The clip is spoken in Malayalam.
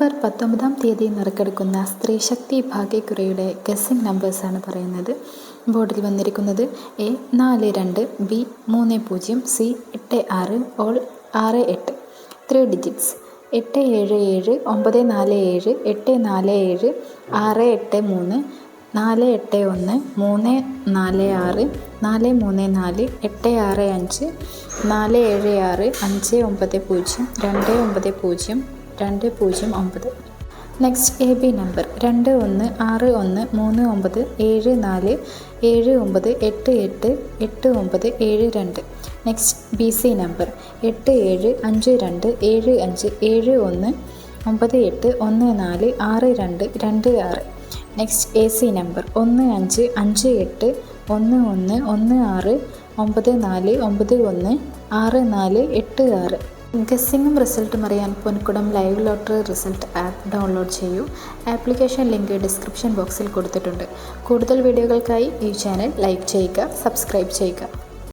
നവംബർ 19 നറുക്കെടുക്കുന്ന സ്ത്രീശക്തി ഭാഗ്യക്കുറിയുടെ ഗസ്സിംഗ് നമ്പേഴ്സാണ് പറയുന്നത്. ബോർഡിൽ വന്നിരിക്കുന്നത് A42, B30, C86, all 68. 3 digits 877, 947, 847, 683, 481, 346, 434, 865, 476, 590, 290, 209. AB number 2161347478888972. BC number 8752757198146226. AC number 1558111694916486. ഗസ്സിങ്ങും റിസൾട്ടും അറിയാൻ Ponkudam live lottery result app download ചെയ്യൂ. ആപ്ലിക്കേഷൻ ലിങ്ക് ഡിസ്ക്രിപ്ഷൻ ബോക്സിൽ കൊടുത്തിട്ടുണ്ട്. കൂടുതൽ വീഡിയോകൾക്കായി ഈ ചാനൽ ലൈക്ക് ചെയ്യുക, സബ്സ്ക്രൈബ് ചെയ്യുക.